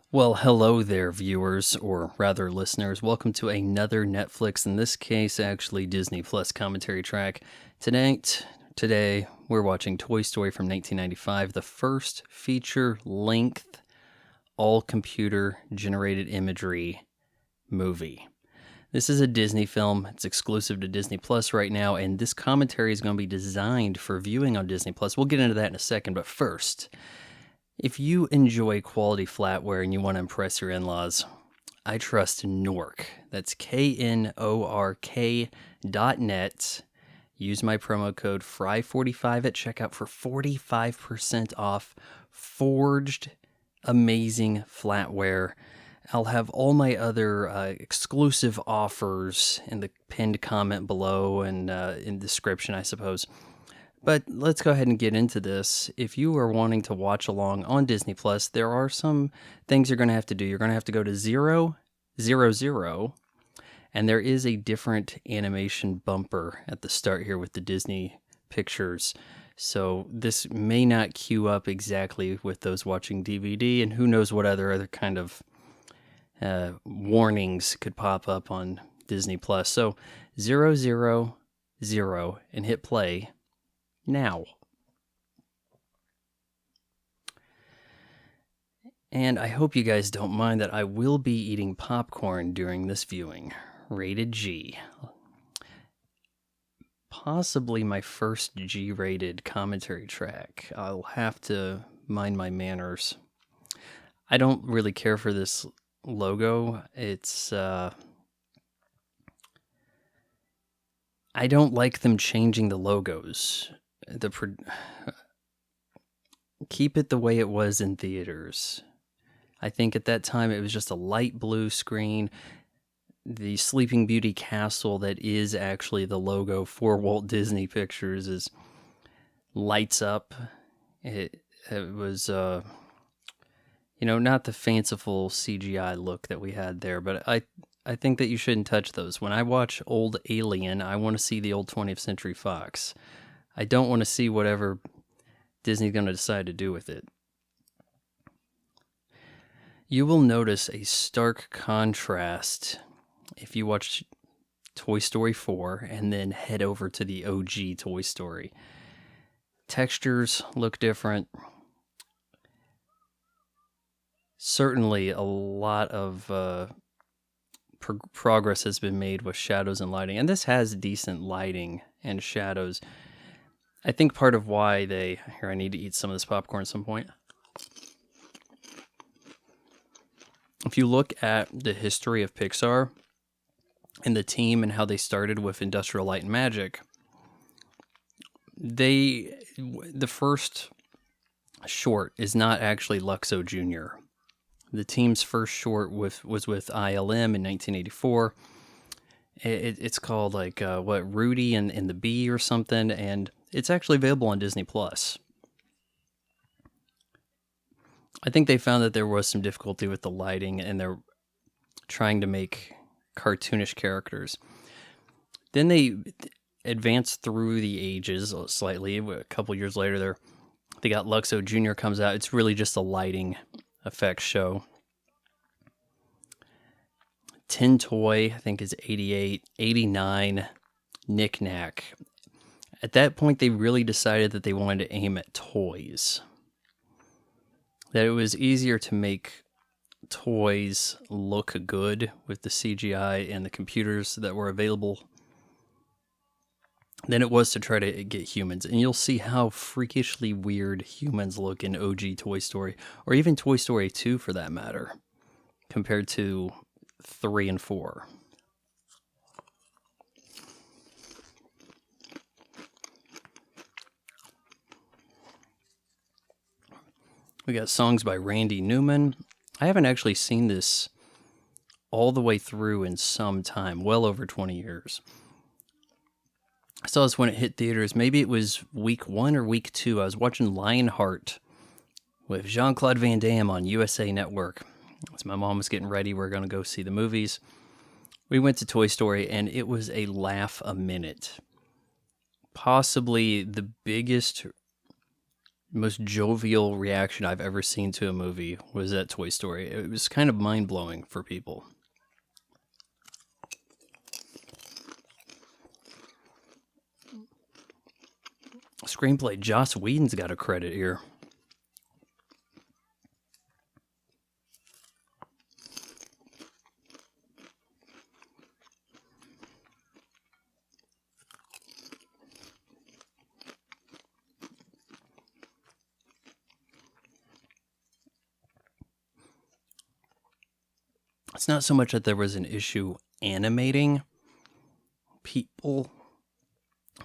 Well, hello there, viewers, or rather listeners. Welcome to another Netflix, in this case, actually Disney Plus commentary track. Today, we're watching Toy Story from 1995, the first feature-length, all-computer-generated imagery movie. This is a Disney film. It's exclusive to Disney Plus right now, and this commentary is going to be designed for viewing on Disney Plus. We'll get into that in a second, but first, if you enjoy quality flatware and you want to impress your in-laws, I trust Knork. That's KNORK.net. Use my promo code FRY45 at checkout for 45% off forged, amazing flatware. I'll have all my other exclusive offers in the pinned comment below and in the description, I suppose. But let's go ahead and get into this. If you are wanting to watch along on Disney Plus, there are some things you're going to have to do. You're going to have to go to 000, and there is a different animation bumper at the start here with the Disney pictures. So this may not queue up exactly with those watching DVD, and who knows what other kind of warnings could pop up on Disney Plus. So 000 and hit play now. And I hope you guys don't mind that I will be eating popcorn during this viewing. Rated G. Possibly my first G-rated commentary track. I'll have to mind my manners. I don't really care for this logo. It's I don't like them changing the logos. Keep it the way it was in theaters. I think at that time it was just a light blue screen. The Sleeping Beauty castle that is actually the logo for Walt Disney Pictures is lights up. It was not the fanciful CGI look that we had there, but I think that you shouldn't touch those. When I watch old Alien, I want to see the old 20th Century Fox. I don't want to see whatever Disney's going to decide to do with it. You will notice a stark contrast if you watch Toy Story 4 and then head over to the OG Toy Story. Textures look different. Certainly a lot of progress has been made with shadows and lighting, and this has decent lighting and shadows. I think part of why I need to eat some of this popcorn at some point. If you look at the history of Pixar and the team and how they started with Industrial Light and Magic, the first short is not actually Luxo Jr. The team's first short was with ILM in 1984. It's called Rudy and the Bee or something, and it's actually available on Disney Plus. I think they found that there was some difficulty with the lighting, and they're trying to make cartoonish characters. Then they advanced through the ages slightly. A couple years later, they got Luxo Jr. comes out. It's really just a lighting effects show. Tin Toy, I think, is 88, 89, Knick Knack. At that point, they really decided that they wanted to aim at toys. That it was easier to make toys look good with the CGI and the computers that were available than it was to try to get humans. And you'll see how freakishly weird humans look in OG Toy Story, or even Toy Story 2 for that matter, compared to 3 and 4. We got songs by Randy Newman. I haven't actually seen this all the way through in some time, well over 20 years. I saw this when it hit theaters. Maybe it was week 1 or week 2. I was watching Lionheart with Jean-Claude Van Damme on USA Network. As my mom was getting ready, we were going to go see the movies. We went to Toy Story, and it was a laugh a minute. Possibly the biggest most jovial reaction I've ever seen to a movie was at Toy Story. It was kind of mind-blowing for people. Screenplay, Joss Whedon's got a credit here. It's not so much that there was an issue animating people,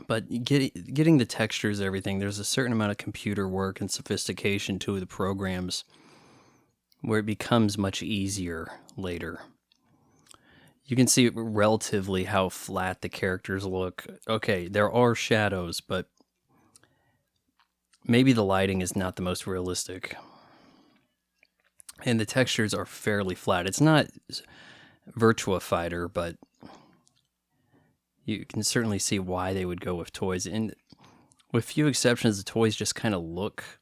but getting the textures, everything, there's a certain amount of computer work and sophistication to the programs where it becomes much easier later. You can see relatively how flat the characters look. Okay, there are shadows, but maybe the lighting is not the most realistic. And the textures are fairly flat. It's not Virtua Fighter, but you can certainly see why they would go with toys. And with few exceptions, the toys just kind of look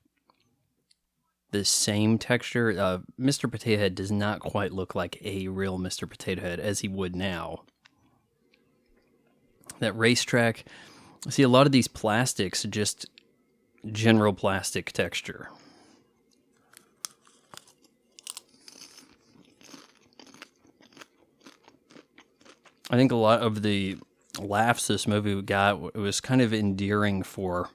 the same texture. Mr. Potato Head does not quite look like a real Mr. Potato Head as he would now. That racetrack, see, a lot of these plastics, just general plastic texture. I think a lot of the laughs this movie got was kind of endearing for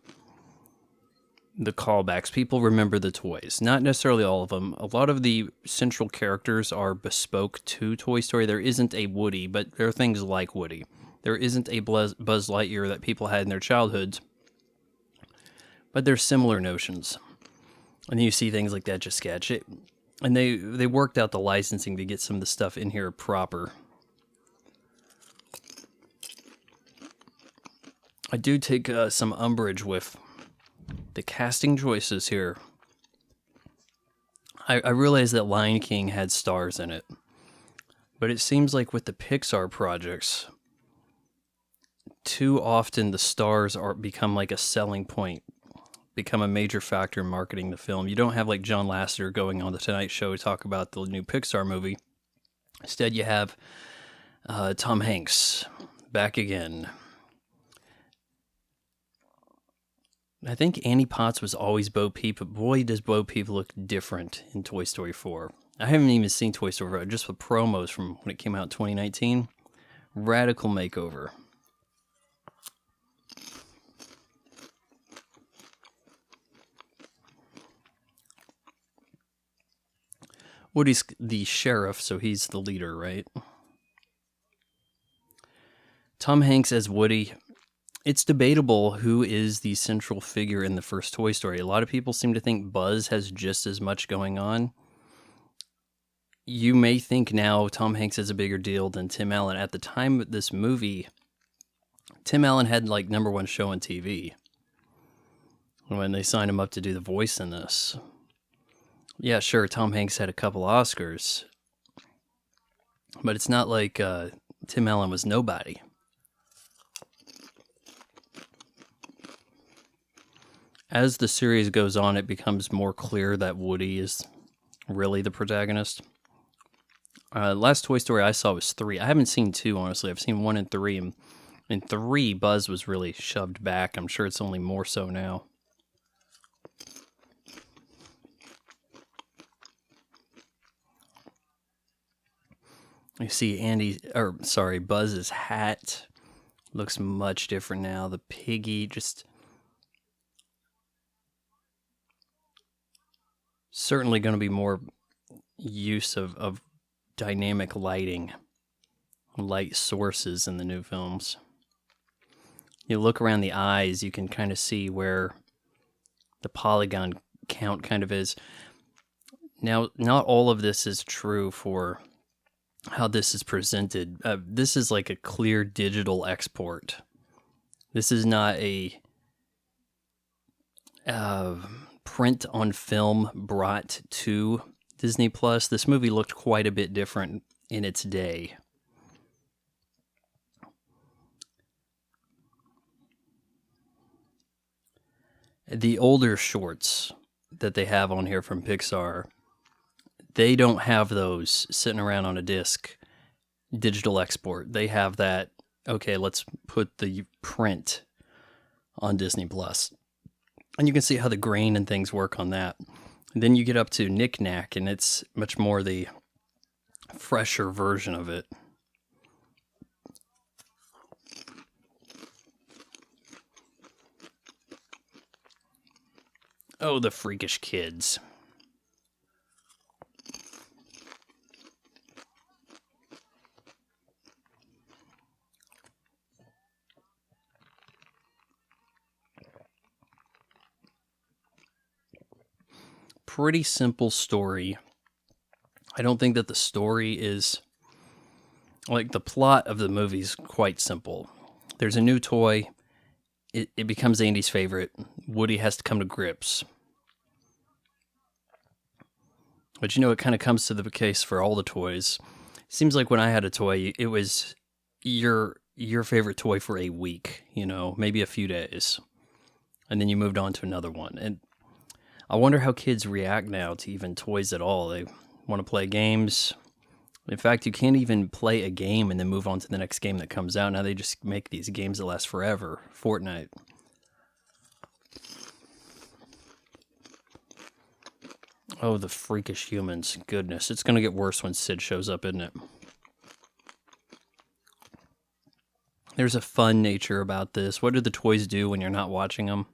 the callbacks. People remember the toys. Not necessarily all of them. A lot of the central characters are bespoke to Toy Story. There isn't a Woody, but there are things like Woody. There isn't a Buzz Lightyear that people had in their childhoods, but there's similar notions. And you see things like that just sketch it. And they worked out the licensing to get some of the stuff in here proper. I do take some umbrage with the casting choices here. I realize that Lion King had stars in it, but it seems like with the Pixar projects, too often the stars become like a selling point, become a major factor in marketing the film. You don't have like John Lasseter going on the Tonight Show to talk about the new Pixar movie. Instead, you have Tom Hanks back again. I think Annie Potts was always Bo Peep, but boy, does Bo Peep look different in Toy Story 4. I haven't even seen Toy Story 4, just with promos from when it came out in 2019. Radical makeover. Woody's the sheriff, so he's the leader, right? Tom Hanks as Woody. It's debatable who is the central figure in the first Toy Story. A lot of people seem to think Buzz has just as much going on. You may think now Tom Hanks is a bigger deal than Tim Allen. At the time of this movie, Tim Allen had like #1 show on TV when they signed him up to do the voice in this. Yeah, sure, Tom Hanks had a couple Oscars, but it's not like Tim Allen was nobody. As the series goes on, it becomes more clear that Woody is really the protagonist. Last Toy Story I saw was 3. I haven't seen 2, honestly. I've seen 1 and 3. And in 3, Buzz was really shoved back. I'm sure it's only more so now. You see Buzz's hat looks much different now. The piggy just... Certainly going to be more use of dynamic lighting, light sources in the new films. You look around the eyes, you can kind of see where the polygon count kind of is. Now, not all of this is true for how this is presented. This is like a clear digital export. This is not a print on film brought to Disney Plus. This movie looked quite a bit different in its day. The older shorts that they have on here from Pixar, they don't have those sitting around on a disc, digital export. They have that, okay, let's put the print on Disney Plus. And you can see how the grain and things work on that. And then you get up to Knick Knack, and it's much more the fresher version of it. Oh, the freakish kids. Pretty simple story. I don't think that the story is... Like, the plot of the movie is quite simple. There's a new toy. It becomes Andy's favorite. Woody has to come to grips. But it kind of comes to the case for all the toys. Seems like when I had a toy, it was your favorite toy for a week, maybe a few days. And then you moved on to another one. And I wonder how kids react now to even toys at all. They want to play games. In fact, you can't even play a game and then move on to the next game that comes out. Now they just make these games that last forever. Fortnite. Oh, the freakish humans. Goodness, it's going to get worse when Sid shows up, isn't it? There's a fun nature about this. What do the toys do when you're not watching them?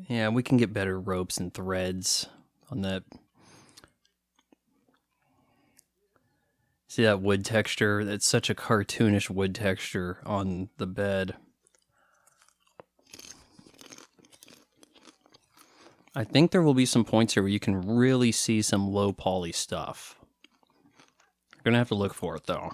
Yeah, we can get better ropes and threads on that. See that wood texture? It's such a cartoonish wood texture on the bed. I think there will be some points here where you can really see some low poly stuff. You're going to have to look for it, though.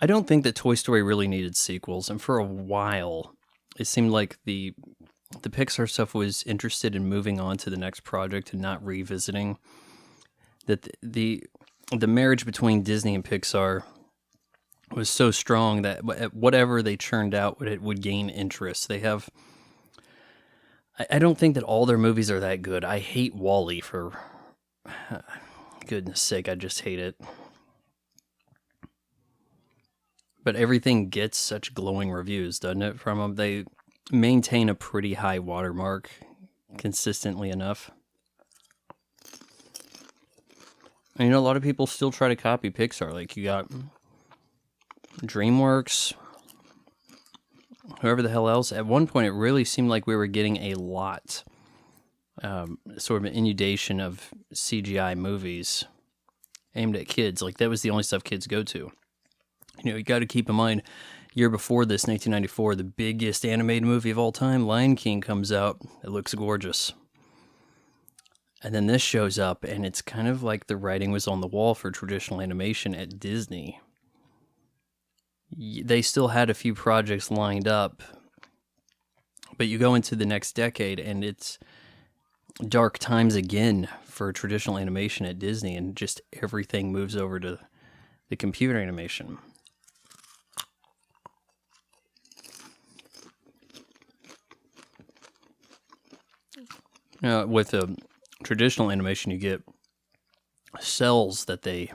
I don't think that Toy Story really needed sequels, and for a while, it seemed like the Pixar stuff was interested in moving on to the next project and not revisiting. That the marriage between Disney and Pixar was so strong that whatever they churned out it would gain interest. They have... I don't think that all their movies are that good. I hate WALL-E for... goodness sake, I just hate it. But everything gets such glowing reviews, doesn't it, from them? They maintain a pretty high watermark consistently enough. And a lot of people still try to copy Pixar. Like, you got DreamWorks, whoever the hell else. At one point, it really seemed like we were getting a lot, sort of an inundation of CGI movies aimed at kids. Like, that was the only stuff kids go to. You got to keep in mind, year before this, 1994, the biggest animated movie of all time, Lion King, comes out. It looks gorgeous. And then this shows up, and it's kind of like the writing was on the wall for traditional animation at Disney. They still had a few projects lined up, but you go into the next decade, and it's dark times again for traditional animation at Disney, and just everything moves over to the computer animation. With traditional animation, you get cells that they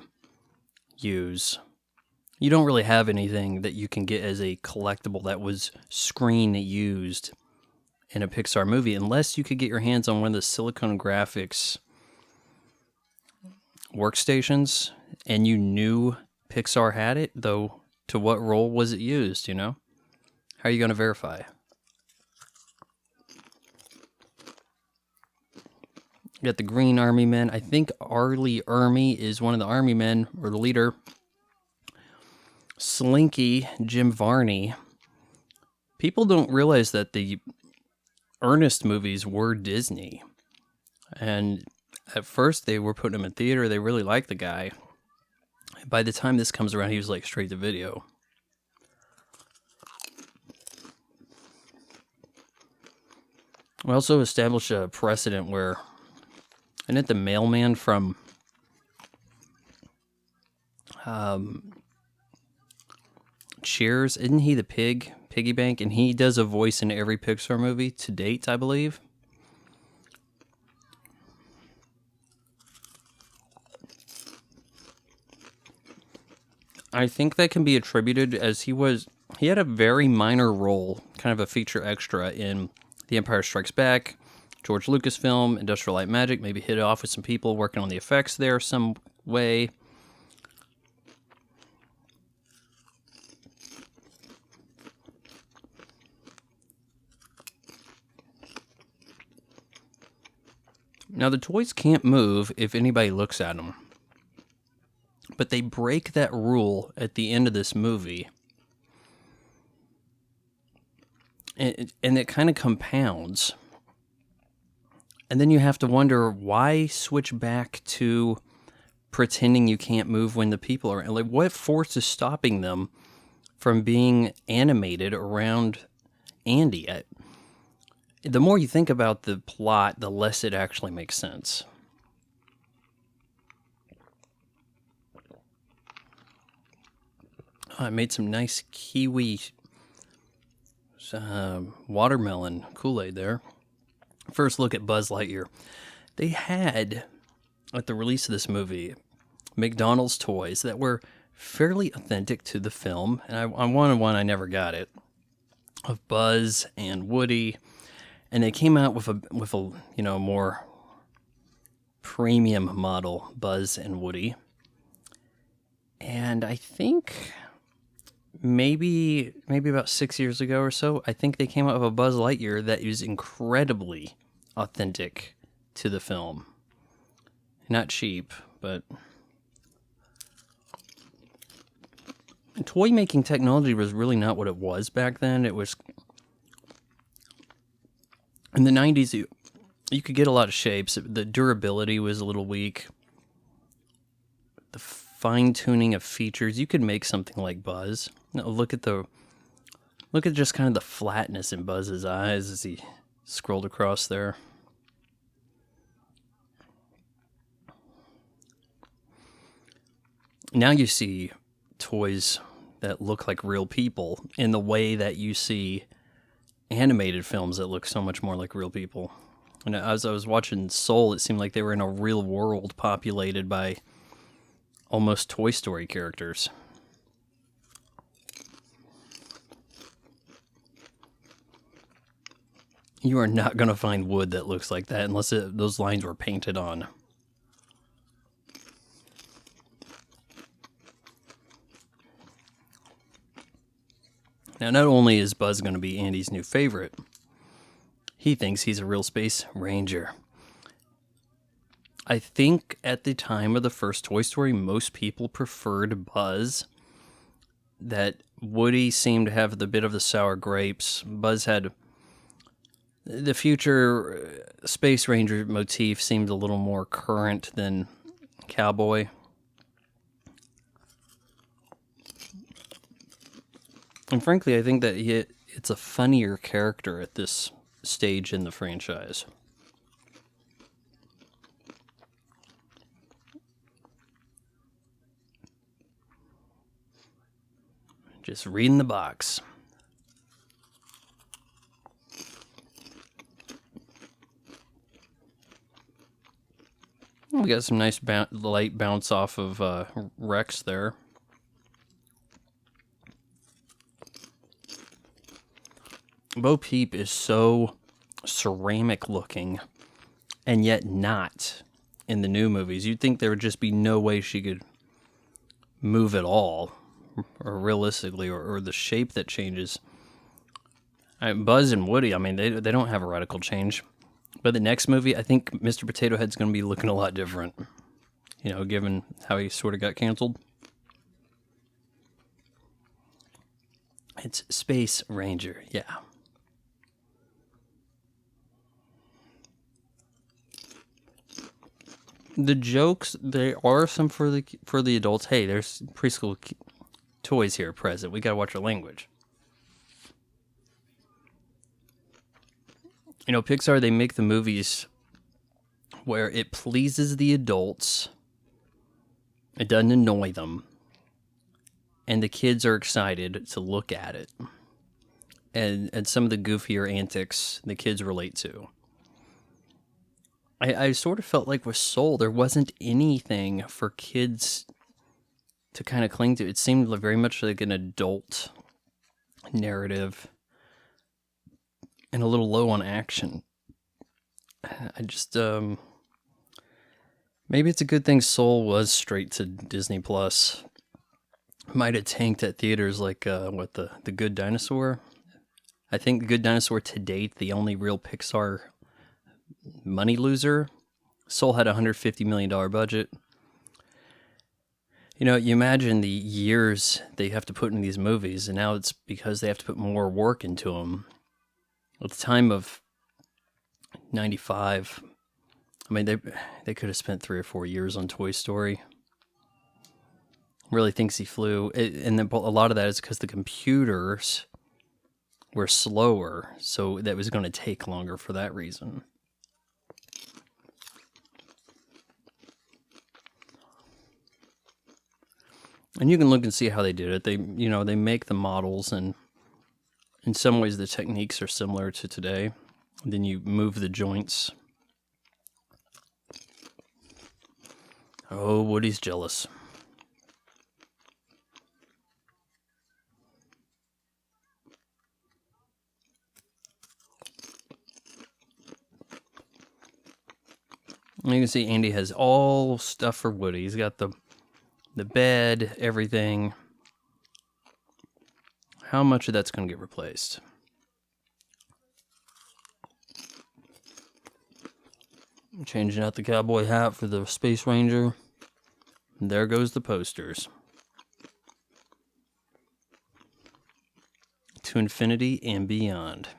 use. You don't really have anything that you can get as a collectible that was screen used in a Pixar movie, unless you could get your hands on one of the Silicon Graphics workstations, and you knew Pixar had it, though to what role was it used, How are you going to verify? You got the Green Army Men. I think Arlie Ermy is one of the Army Men, or the leader. Slinky, Jim Varney. People don't realize that the Ernest movies were Disney. And at first they were putting him in theater. They really liked the guy. By the time this comes around, he was like straight to video. We also established a precedent where, isn't it the mailman from Cheers? Isn't he the Piggy Bank? And he does a voice in every Pixar movie to date, I believe. I think that can be attributed as he had a very minor role, kind of a feature extra in The Empire Strikes Back, George Lucasfilm, Industrial Light and Magic, maybe hit it off with some people working on the effects there some way. Now, the toys can't move if anybody looks at them. But they break that rule at the end of this movie. And it kind of compounds. And then you have to wonder, why switch back to pretending you can't move when the people are... Like, what force is stopping them from being animated around Andy? The more you think about the plot, the less it actually makes sense. I made some nice kiwi watermelon Kool-Aid there. First look at Buzz Lightyear. They had, at the release of this movie, McDonald's toys that were fairly authentic to the film, and I wanted one, I never got it, of Buzz and Woody, and they came out with a more premium model Buzz and Woody, and I think maybe about 6 years ago or so, I think they came out with a Buzz Lightyear that is incredibly authentic to the film. Not cheap, but toy making technology was really not what it was back then. It was in the 90s. You could get a lot of shapes. The durability was a little weak. The fine-tuning of features. You could make something like Buzz. Look at just kind of the flatness in Buzz's eyes as he scrolled across there. Now you see toys that look like real people in the way that you see animated films that look so much more like real people. And as I was watching Soul, it seemed like they were in a real world populated by almost Toy Story characters. You are not going to find wood that looks like that unless those lines were painted on. Now, not only is Buzz going to be Andy's new favorite, he thinks he's a real space ranger. I think at the time of the first Toy Story, most people preferred Buzz. That Woody seemed to have the bit of the sour grapes. Buzz had the future Space Ranger motif seemed a little more current than Cowboy. And frankly, I think that it's a funnier character at this stage in the franchise. Just reading the box. We got some nice light bounce off of Rex there. Bo Peep is so ceramic looking, and yet not in the new movies. You'd think there would just be no way she could move at all, or realistically, or the shape that changes. Buzz and Woody, I mean, they don't have a radical change. But the next movie, I think Mr. Potato Head's going to be looking a lot different, given how he sort of got canceled. It's Space Ranger, yeah. The jokes, there are some for the adults. Hey, there's preschool toys here present. We gotta watch our language. You know, Pixar, they make the movies where it pleases the adults, it doesn't annoy them, and the kids are excited to look at it. And some of the goofier antics the kids relate to. I sort of felt like with Soul, there wasn't anything for kids to kind of cling to. It seemed like very much like an adult narrative and a little low on action. I just, maybe it's a good thing Soul was straight to Disney Plus. Might have tanked at theaters like, the Good Dinosaur. I think The Good Dinosaur to date, the only real Pixar money loser. Soul had a $150 million budget. You know, you imagine the years they have to put in these movies, and now it's because they have to put more work into them. At the time of 95, I mean, they could have spent 3 or 4 years on Toy Story. Really thinks he flew. And then a lot of that is because the computers were slower, so that was going to take longer for that reason. And you can look and see how they did it. They make the models, and in some ways the techniques are similar to today. And then you move the joints. Oh, Woody's jealous. And you can see Andy has all stuff for Woody. He's got the bed, everything. How much of that's going to get replaced? Changing out the cowboy hat for the Space Ranger. And there goes the posters. To infinity and beyond.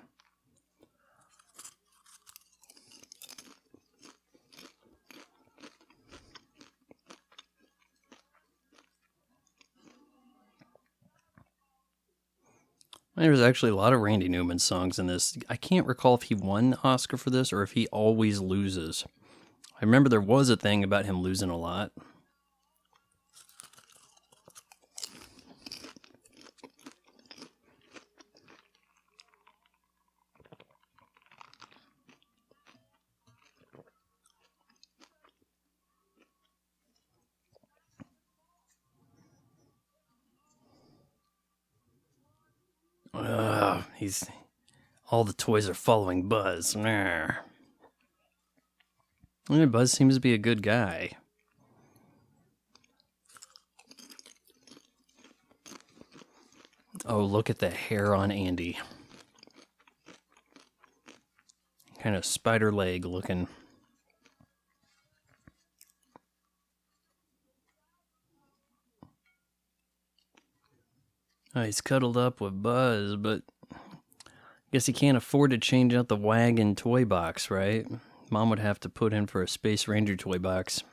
There's actually a lot of Randy Newman songs in this. I can't recall if he won the Oscar for this or if he always loses. I remember there was a thing about him losing a lot. All the toys are following Buzz. Yeah, Buzz seems to be a good guy. Oh, look at the hair on Andy. Kind of spider leg looking. Oh, he's cuddled up with Buzz, but I guess he can't afford to change out the wagon toy box, right? Mom would have to put in for a Space Ranger toy box.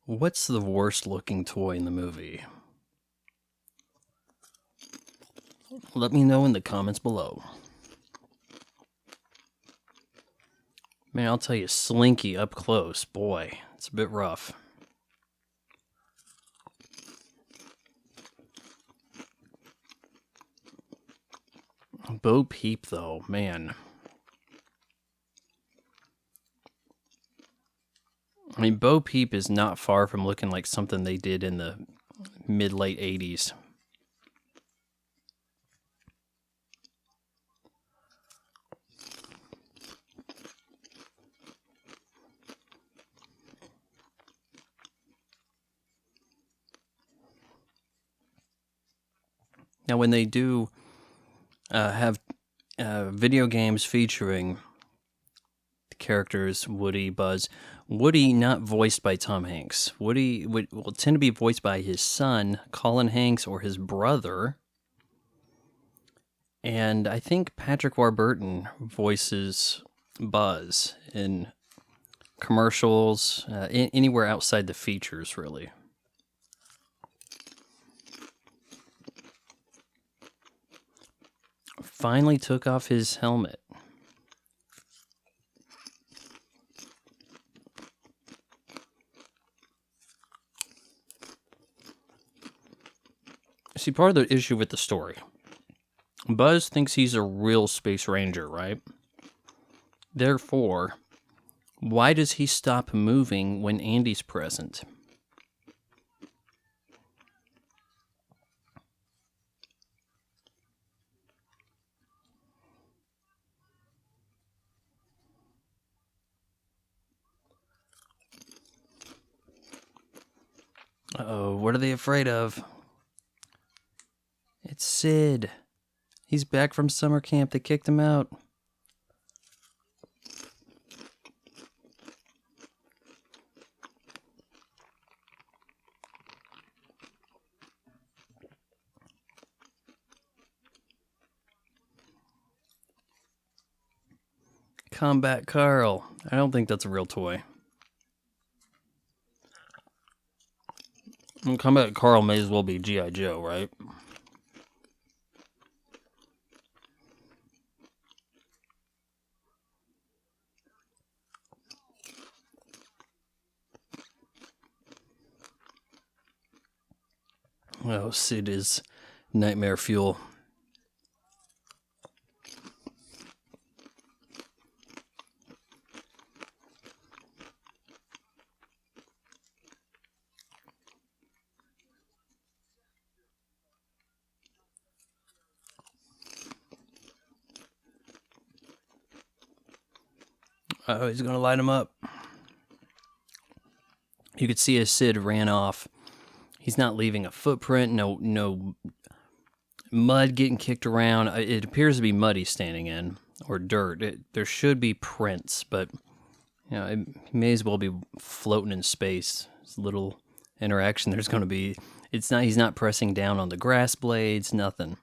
What's the worst looking toy in the movie? Let me know in the comments below. Man, I'll tell you, Slinky up close, boy, it's a bit rough. Bo Peep, though, man. I mean, Bo Peep is not far from looking like something they did in the mid-late 80s. Now, when they do have video games featuring characters, Woody, Buzz. Woody not voiced by Tom Hanks. Woody will tend to be voiced by his son, Colin Hanks, or his brother. And I think Patrick Warburton voices Buzz in commercials, anywhere outside the features, really. Finally took off his helmet. See, part of the issue with the story, Buzz thinks he's a real space ranger, right? Therefore, why does he stop moving when Andy's present? Uh-oh, what are they afraid of? It's Sid. He's back from summer camp. They kicked him out. Combat Carl. I don't think that's a real toy. Combat Carl may as well be G.I. Joe, right? Oh, Sid is nightmare fuel. Oh, he's going to light him up. You could see as Sid ran off. He's not leaving a footprint, no mud getting kicked around. It appears to be mud he's standing in, or dirt. There should be prints, but it may as well be floating in space. It's a little interaction there's going to be. He's not pressing down on the grass blades, nothing.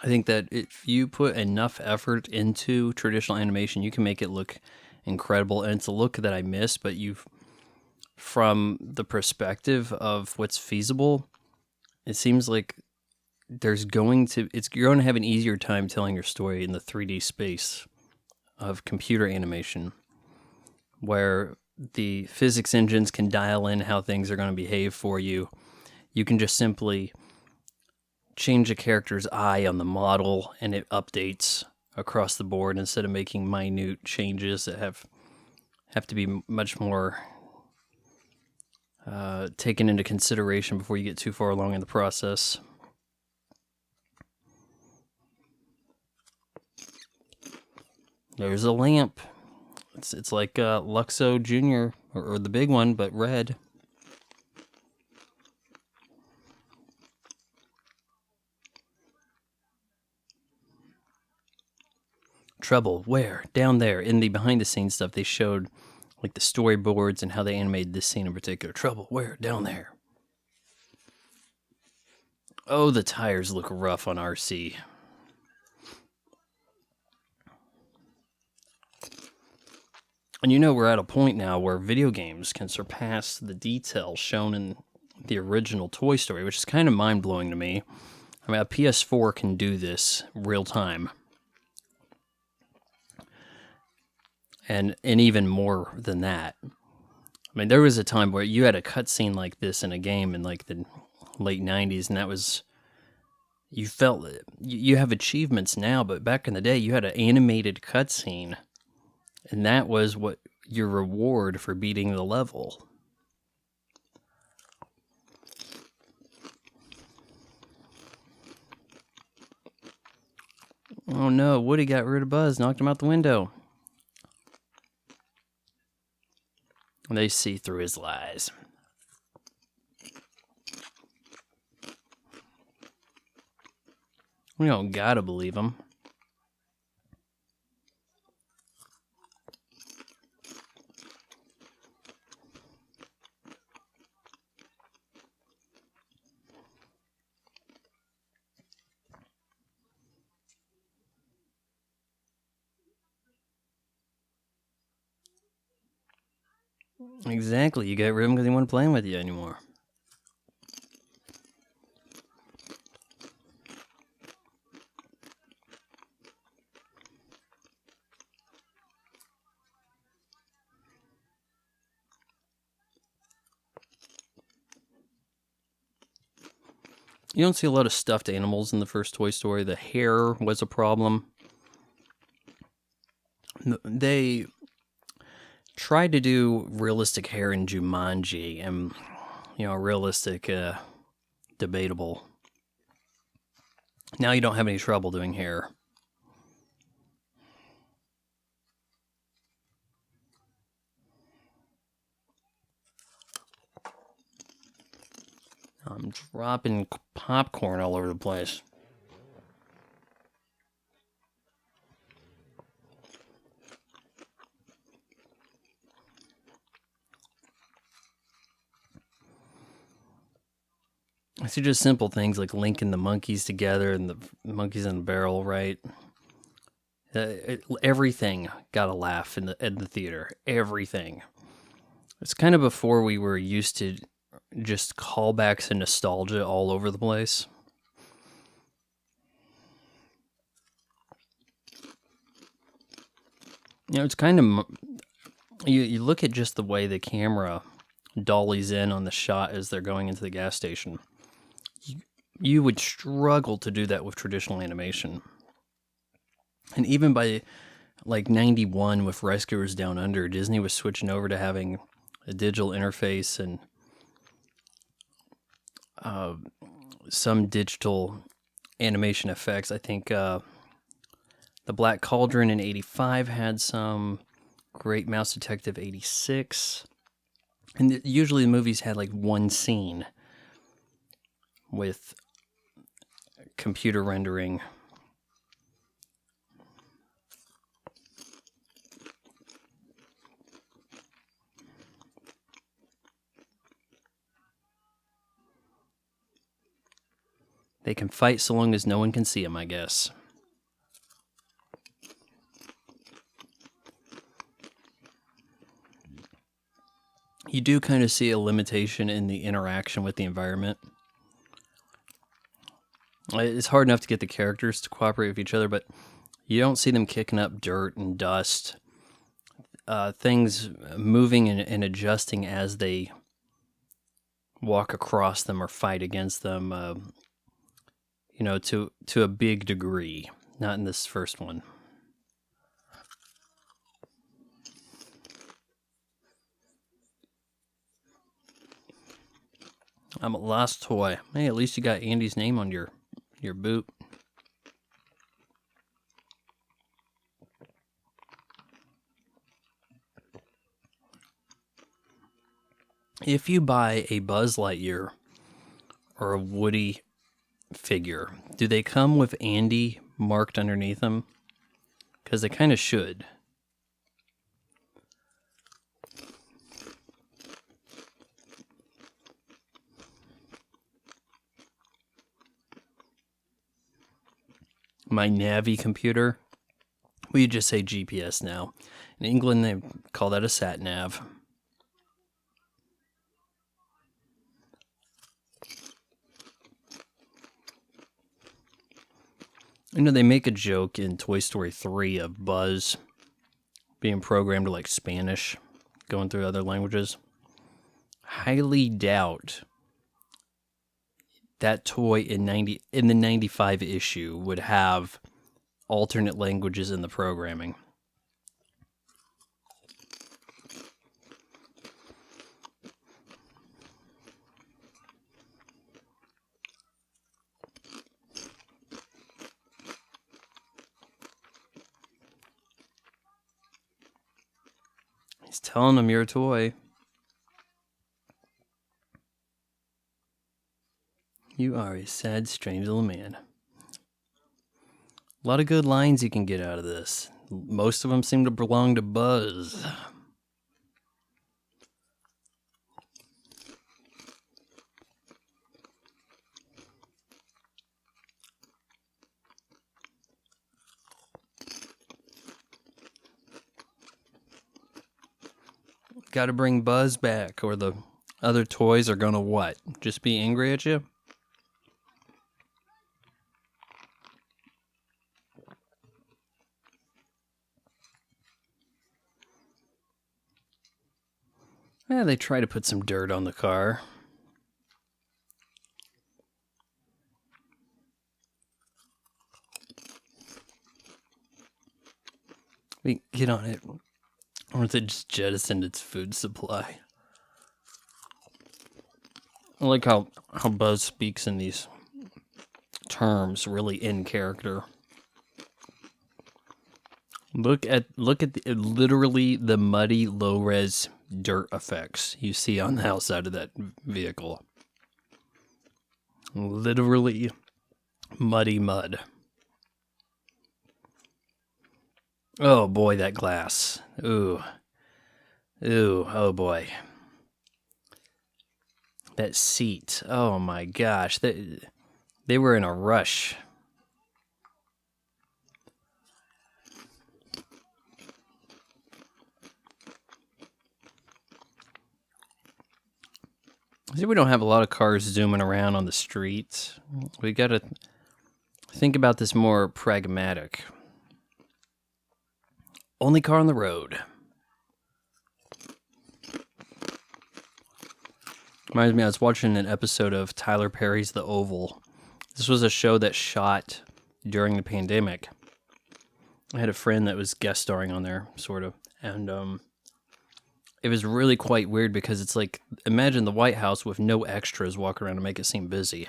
I think that if you put enough effort into traditional animation, you can make it look incredible. And it's a look that I miss, but from the perspective of what's feasible, it seems like you're going to have an easier time telling your story in the 3D space of computer animation, where the physics engines can dial in how things are going to behave for you. You can just simply change a character's eye on the model and it updates across the board instead of making minute changes that have to be much more taken into consideration before you get too far along in the process. There's a lamp. It's like Luxo Jr. or the big one, but red. Trouble, where? Down there. In the behind-the-scenes stuff, they showed like the storyboards and how they animated this scene in particular. Trouble, where? Down there. Oh, the tires look rough on RC. And we're at a point now where video games can surpass the detail shown in the original Toy Story, which is kind of mind-blowing to me. I mean, a PS4 can do this real time. And even more than that. I mean, there was a time where you had a cutscene like this in a game in like the late 90s, and that was, you felt, you have achievements now, but back in the day, you had an animated cutscene, and that was what your reward for beating the level. Oh no, Woody got rid of Buzz, knocked him out the window. They see through his lies. We don't gotta believe him. Exactly. You got rid of him because he wasn't playing with you anymore. You don't see a lot of stuffed animals in the first Toy Story. The hair was a problem. They tried to do realistic hair in Jumanji, and realistic, debatable. Now you don't have any trouble doing hair. I'm dropping popcorn all over the place. I see just simple things like linking the monkeys together and the monkeys in the barrel, right? Everything got a laugh in the theater. Everything. It's kind of before we were used to just callbacks and nostalgia all over the place. It's kind of... You look at just the way the camera dollies in on the shot as they're going into the gas station. You would struggle to do that with traditional animation. And even by like 91 with Rescuers Down Under, Disney was switching over to having a digital interface and some digital animation effects. I think The Black Cauldron in 85 had some. Great Mouse Detective 86. And usually the movies had like one scene with computer rendering. They can fight so long as no one can see them, I guess. You do kind of see a limitation in the interaction with the environment. It's hard enough to get the characters to cooperate with each other, but you don't see them kicking up dirt and dust. Things moving and adjusting as they walk across them or fight against them, to a big degree. Not in this first one. I'm a lost toy. Hey, at least you got Andy's name on your boot. If you buy a Buzz Lightyear or a Woody figure, do they come with Andy marked underneath them? Because they kind of should. My Navi computer, we just say GPS now. In England, they call that a sat nav. They make a joke in Toy Story 3 of Buzz being programmed to like Spanish, going through other languages. Highly doubt that toy in the 95 issue would have alternate languages in the programming. He's telling them you're a toy. You are a sad, strange little man. A lot of good lines you can get out of this. Most of them seem to belong to Buzz. Got to bring Buzz back, or the other toys are gonna what? Just be angry at you? Yeah, they try to put some dirt on the car. We get on it. Or if they just jettisoned its food supply. I like how Buzz speaks in these terms, really in character. Look at literally the muddy low-res dirt effects you see on the outside of that vehicle. Literally muddy mud. Oh boy, that glass. Ooh, oh boy. That seat. Oh my gosh. They were in a rush. See, we don't have a lot of cars zooming around on the streets. We got to think about this more pragmatic. Only car on the road. Reminds me, I was watching an episode of Tyler Perry's The Oval. This was a show that shot during the pandemic. I had a friend that was guest starring on there, sort of. And it was really quite weird because it's like, imagine the White House with no extras walking around to make it seem busy.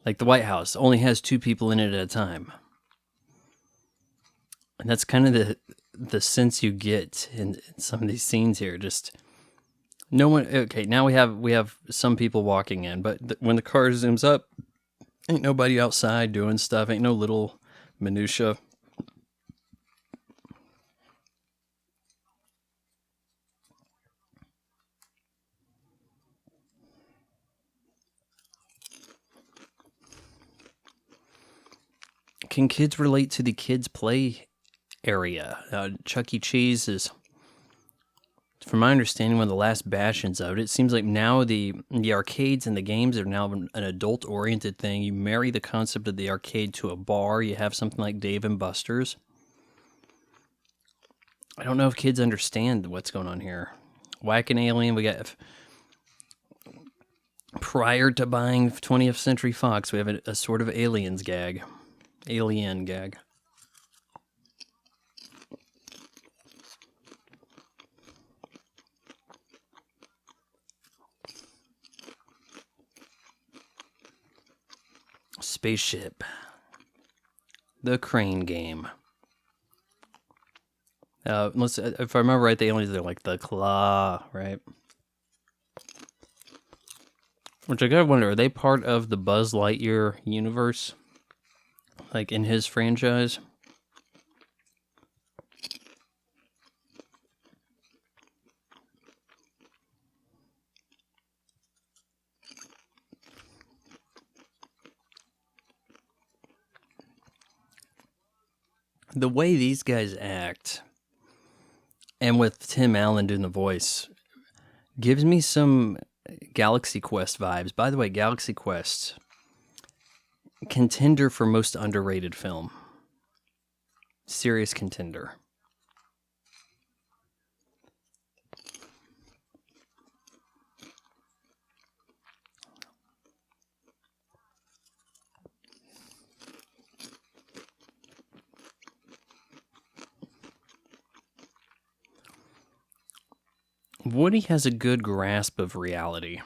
Like the White House only has 2 people in it at a time. And that's kind of the sense you get in some of these scenes here. Just no one. Okay, now we have some people walking in, but when the car zooms up, ain't nobody outside doing stuff. Ain't no little minutia. Can kids relate to the kids' play area? Chuck E. Cheese is, from my understanding, one of the last bastions of it. It seems like now the arcades and the games are now an adult-oriented thing. You marry the concept of the arcade to a bar. You have something like Dave and Buster's. I don't know if kids understand what's going on here. Whack an Alien, we got... Prior to buying 20th Century Fox, we have a sort of Alien gag. Spaceship. The Crane Game. If I remember right, the aliens are like the Claw, right? Which I gotta wonder, are they part of the Buzz Lightyear universe? Like in his franchise? The way these guys act, and with Tim Allen doing the voice, gives me some Galaxy Quest vibes. By the way, Galaxy Quest, contender for most underrated film. Serious contender. Woody has a good grasp of reality.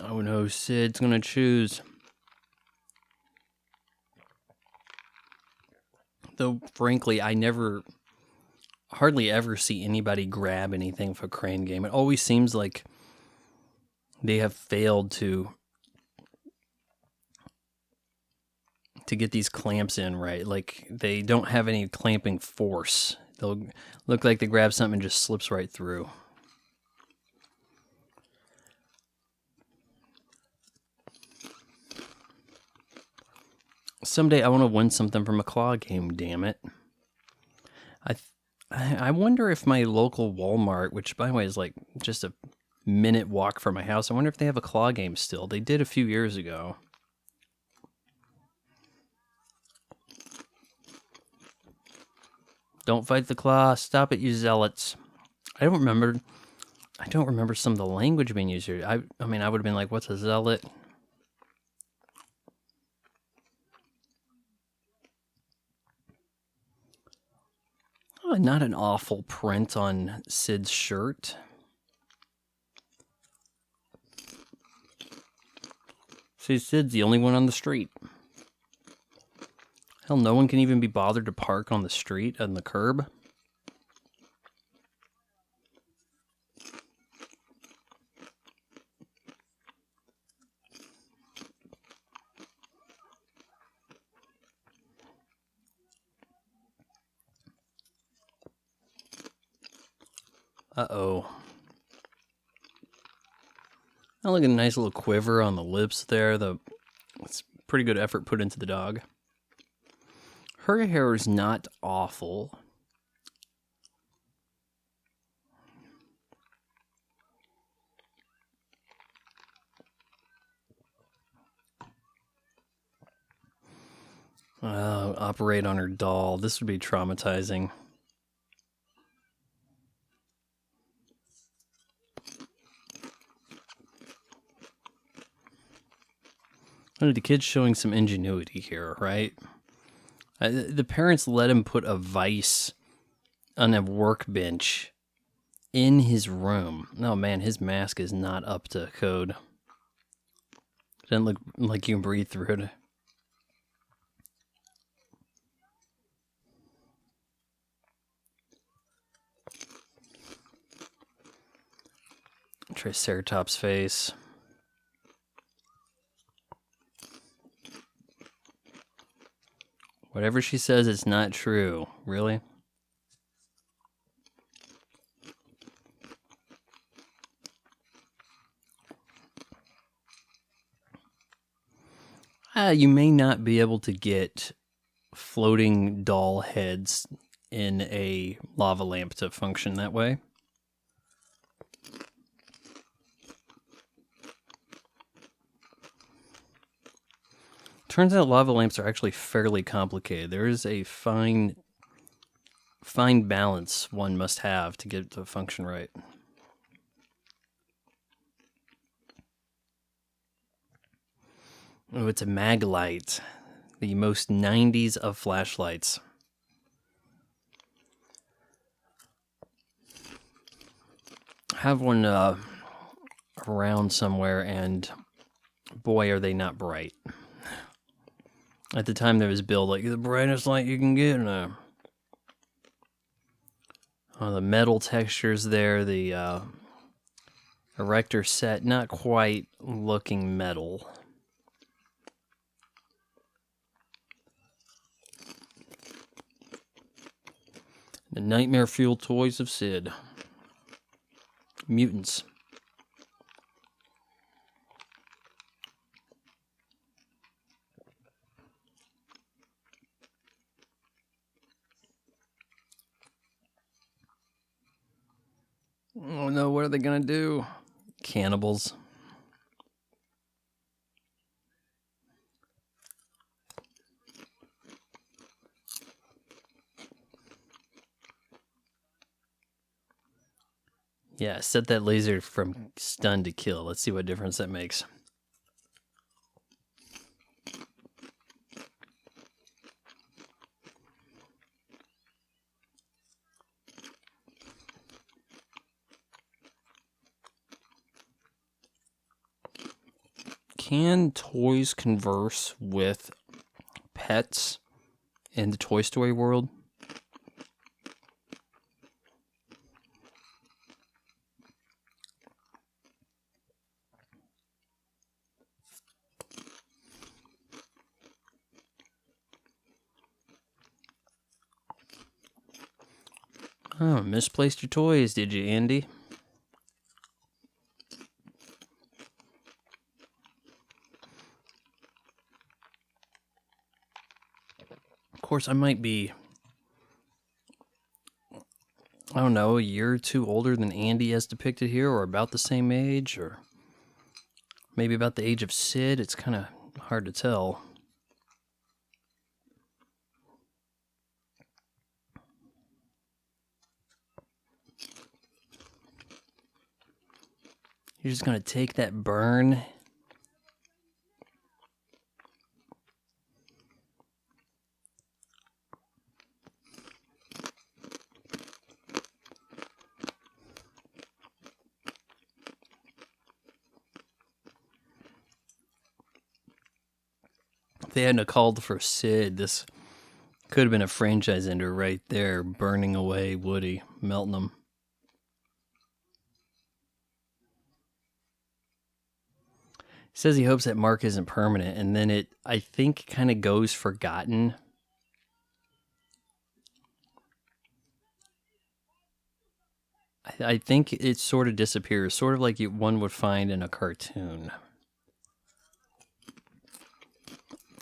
Oh no, Sid's gonna choose. Though, frankly, I hardly ever see anybody grab anything for Crane Game. It always seems like they have failed to get these clamps in right. Like, they don't have any clamping force. They'll look like they grab something and just slips right through. Someday I want to win something from a claw game, damn it. I wonder if my local Walmart, which by the way is like just a minute walk from my house, I wonder if they have a claw game still. They did a few years ago. Don't fight the claw. Stop it, you zealots. I don't remember some of the language being used here. I mean, I would have been like, what's a zealot? Oh, not an awful print on Sid's shirt. See, Sid's the only one on the street. Hell, no one can even be bothered to park on the street, on the curb. Uh-oh. Oh, look at a nice little quiver on the lips there. It's pretty good effort put into the dog. Her hair is not awful. Operate on her doll. This would be traumatizing. The kid's showing some ingenuity here, right? The parents let him put a vice on a workbench in his room. Oh man, his mask is not up to code. Doesn't look like you can breathe through it. Triceratops face. Whatever she says, it's not true. Really? You may not be able to get floating doll heads in a lava lamp to function that way. Turns out lava lamps are actually fairly complicated. There is a fine balance one must have to get it to function right. Oh, it's a mag light. The most 90s of flashlights. I have one around somewhere, and boy, are they not bright. At the time there was build, like, the brightest light you can get now. Oh, the metal textures there, the erector set, not quite looking metal. The nightmare fuel toys of Sid. Mutants. Oh no, what are they gonna do? Cannibals. Yeah, set that laser from stun to kill. Let's see what difference that makes. Can toys converse with pets in the Toy Story world? Oh, misplaced your toys, did you, Andy? Of course, I might be, I don't know, a year or two older than Andy as depicted here, or about the same age, or maybe about the age of Sid. It's kind of hard to tell. You're just going to take that burn. If they hadn't called for Sid, this could have been a franchise ender right there, burning away Woody, melting him. He says he hopes that Mark isn't permanent, and then it, I think, kind of goes forgotten. I think it sort of disappears, sort of like one would find in a cartoon.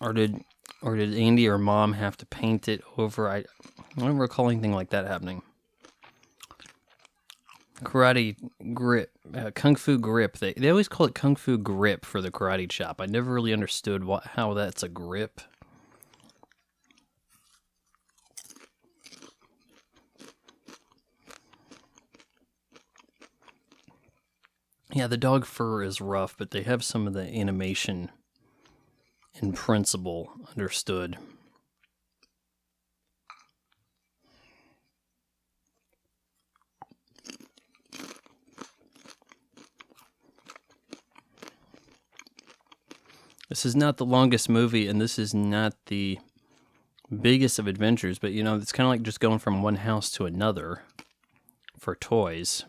Or did Andy or Mom have to paint it over? I don't recall anything like that happening. Karate grip, kung fu grip. They always call it kung fu grip for the karate chop. I never really understood how that's a grip. Yeah, the dog fur is rough, but they have some of the animation in principle understood. This is not the longest movie, and this is not the biggest of adventures, but it's kind of like just going from one house to another for toys.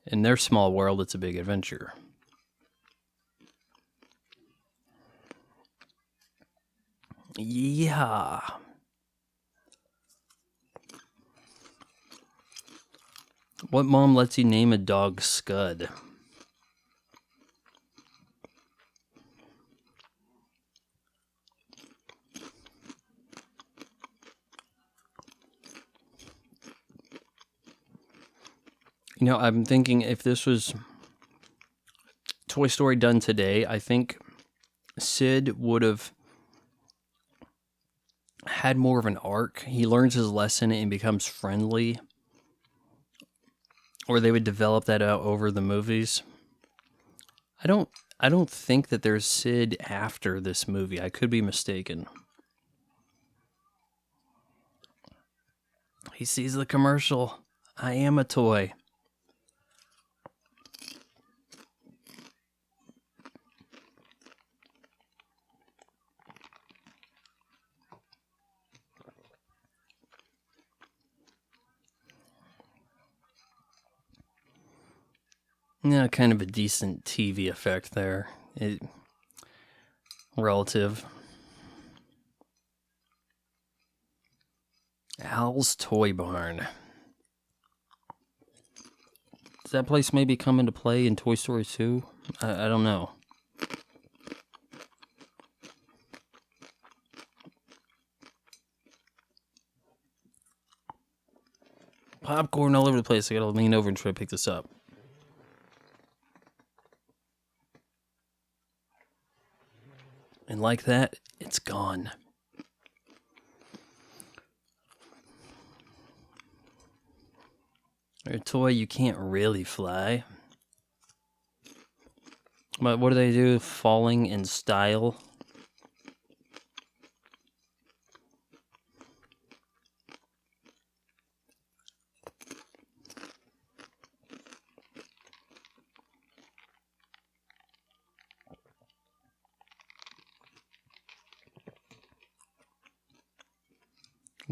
In their small world, it's a big adventure. Yeah. What mom lets you name a dog Scud? I'm thinking if this was Toy Story done today, I think Sid would have had more of an arc. He learns his lesson and becomes friendly. Or they would develop that out over the movies. I don't think that there's Sid after this movie. I could be mistaken. He sees the commercial. I am a toy. Yeah, kind of a decent TV effect there. Relative. Al's Toy Barn. Does that place maybe come into play in Toy Story 2? I don't know. Popcorn all over the place. I gotta lean over and try to pick this up. And like that, it's gone. A toy you can't really fly. But what do they do? Falling in style?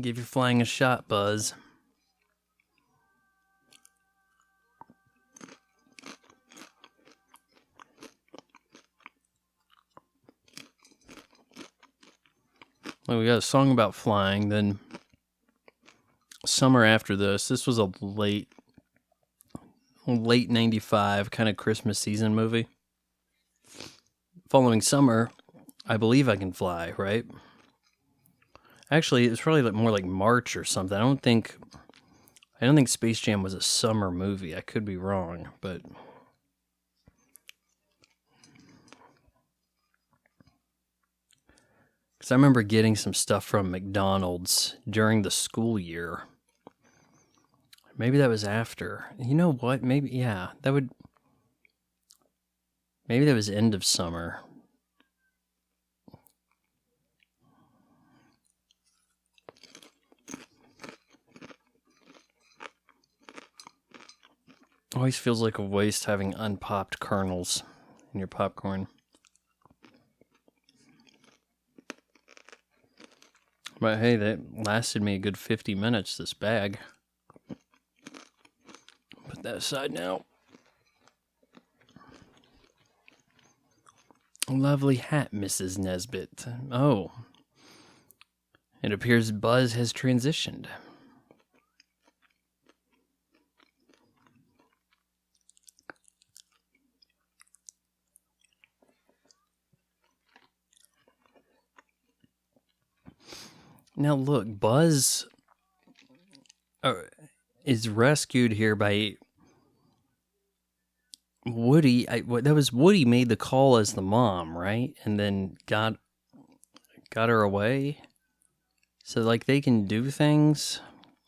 Give your flying a shot, Buzz. Well, we got a song about flying, then summer after this. This was a late 95 kind of Christmas season movie. Following summer, I Believe I Can Fly, right? Actually, it's probably more like March or something. I don't think Space Jam was a summer movie. I could be wrong, but because I remember getting some stuff from McDonald's during the school year. Maybe that was after. You know what? Maybe, yeah, maybe that was end of summer. Always feels like a waste having unpopped kernels in your popcorn. But hey, that lasted me a good 50 minutes, this bag. Put that aside now. Lovely hat, Mrs. Nesbit. Oh. It appears Buzz has transitioned. Now look, Buzz is rescued here by Woody. That was Woody made the call as the mom, right? And then got her away. So like they can do things,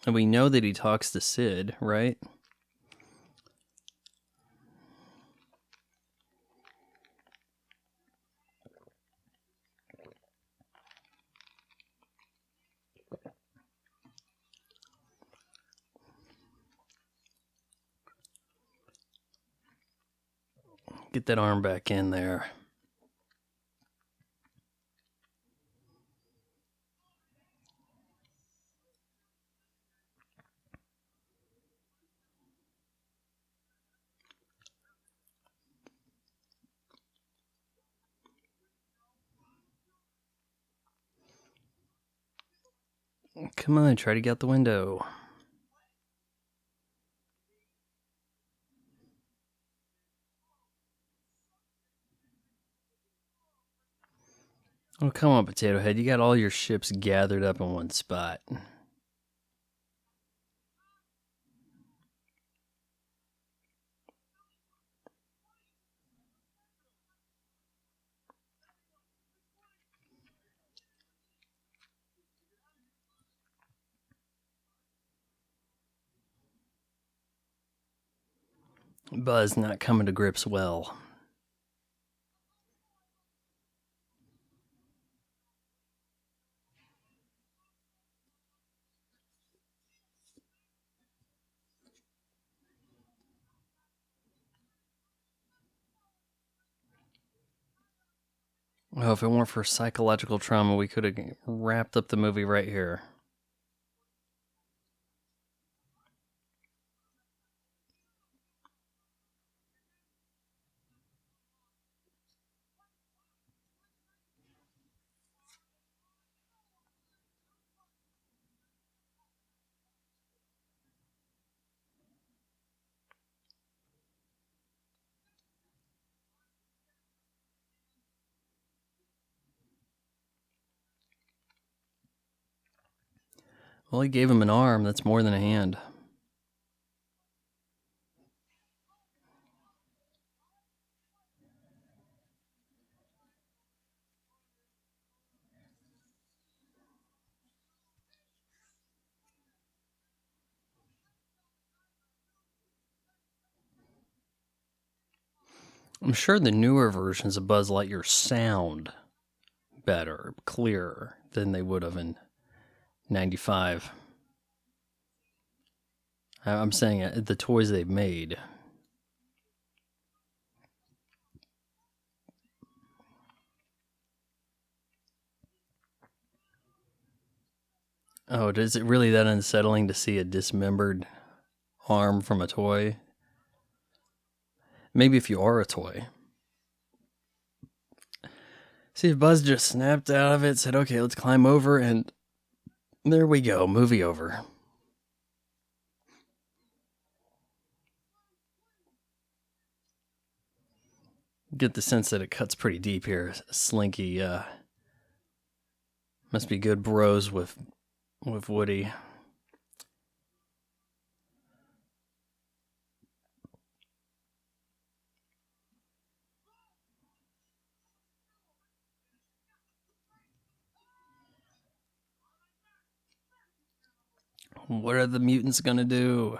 and we know that he talks to Sid, right? Get that arm back in there. Come on, try to get out the window. Oh, come on, Potato Head. You got all your ships gathered up in one spot. Buzz not coming to grips well. Oh, if it weren't for psychological trauma, we could have wrapped up the movie right here. Well, he gave him an arm. That's more than a hand. I'm sure the newer versions of Buzz Lightyear sound better, clearer than they would have in 95. I'm saying the toys they've made. Oh, is it really that unsettling to see a dismembered arm from a toy? Maybe if you are a toy. See if Buzz just snapped out of it, said, okay, let's climb over, and there we go, movie over. Get the sense that it cuts pretty deep here. Slinky must be good bros with Woody. What are the mutants gonna do?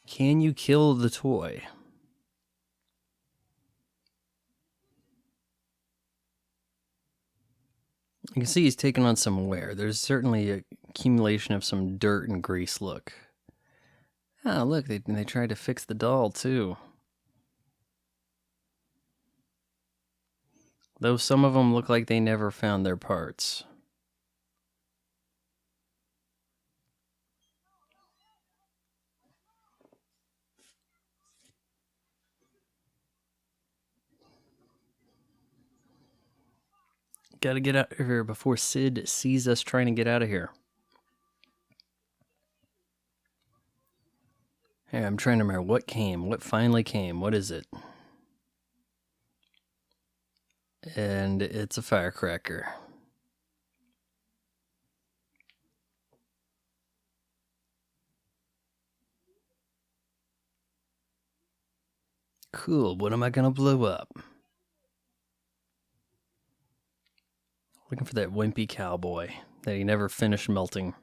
Can you kill the toy? You can see he's taking on some wear. There's certainly an accumulation of some dirt and grease look. Ah, look, they tried to fix the doll too. Though some of them look like they never found their parts. Gotta get out of here before Sid sees us trying to get out of here. Hey, I'm trying to remember what came, what finally came, what is it? And it's a firecracker. Cool, what am I gonna blow up? Looking for that wimpy cowboy that he never finished melting.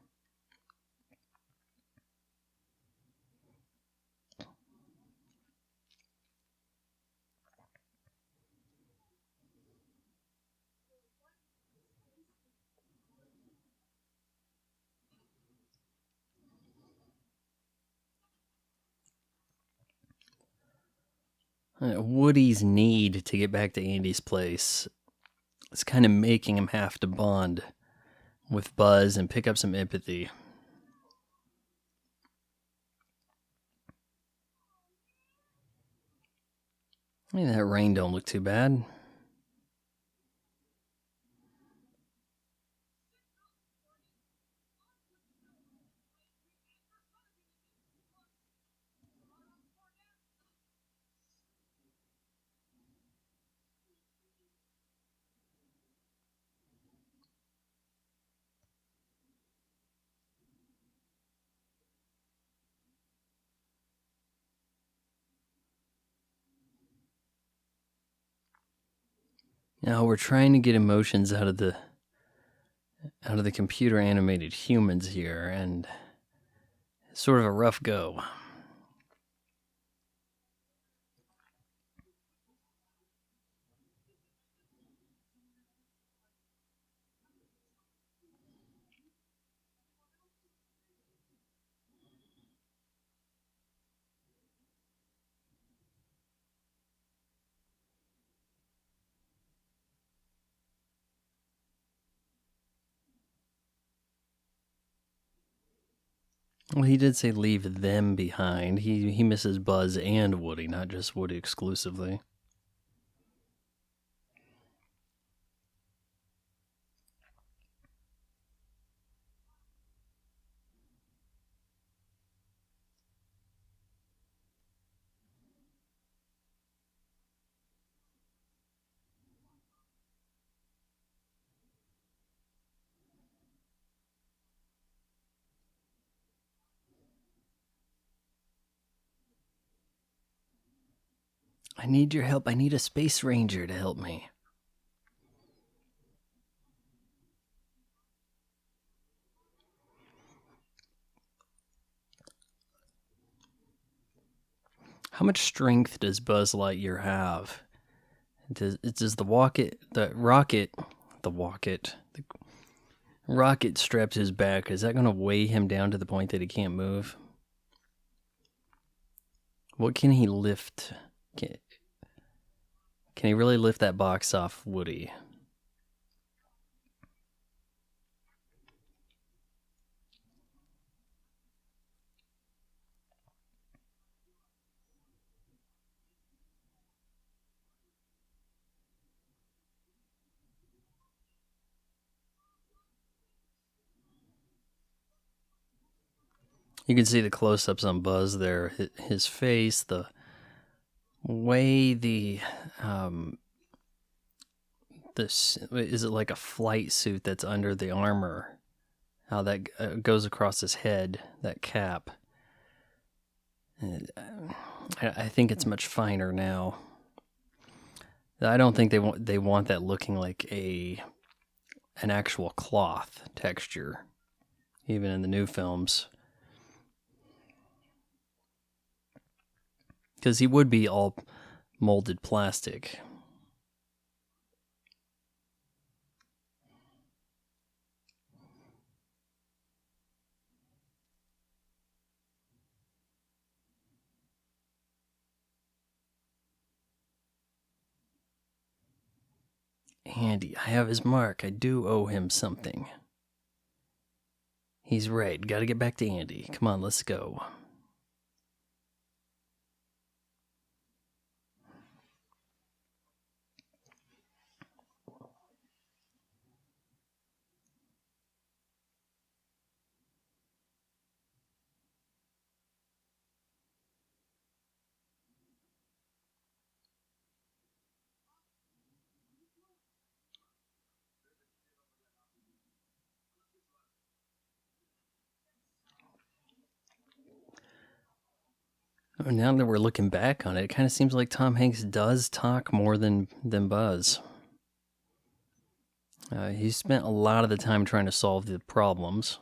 Woody's need to get back to Andy's place is kind of making him have to bond with Buzz and pick up some empathy. I mean, that rain don't look too bad. Now we're trying to get emotions out of the computer animated humans here, and it's sort of a rough go. Well, he did say leave them behind. He misses Buzz and Woody, not just Woody exclusively. I need your help. I need a space ranger to help me. How much strength does Buzz Lightyear have? Does the rocket strapped to his back, is that going to weigh him down to the point that he can't move? What can he lift? Can he really lift that box off Woody? You can see the close-ups on Buzz there, his face, the way this is it like a flight suit that's under the armor, how that goes across his head, that cap. And, I think it's much finer now. I don't think they want that looking like an actual cloth texture, even in the new films. Because he would be all molded plastic. Andy, I have his mark. I do owe him something. He's right. Gotta get back to Andy. Come on, let's go. Now that we're looking back on it, it kind of seems like Tom Hanks does talk more than Buzz. He spent a lot of the time trying to solve the problems.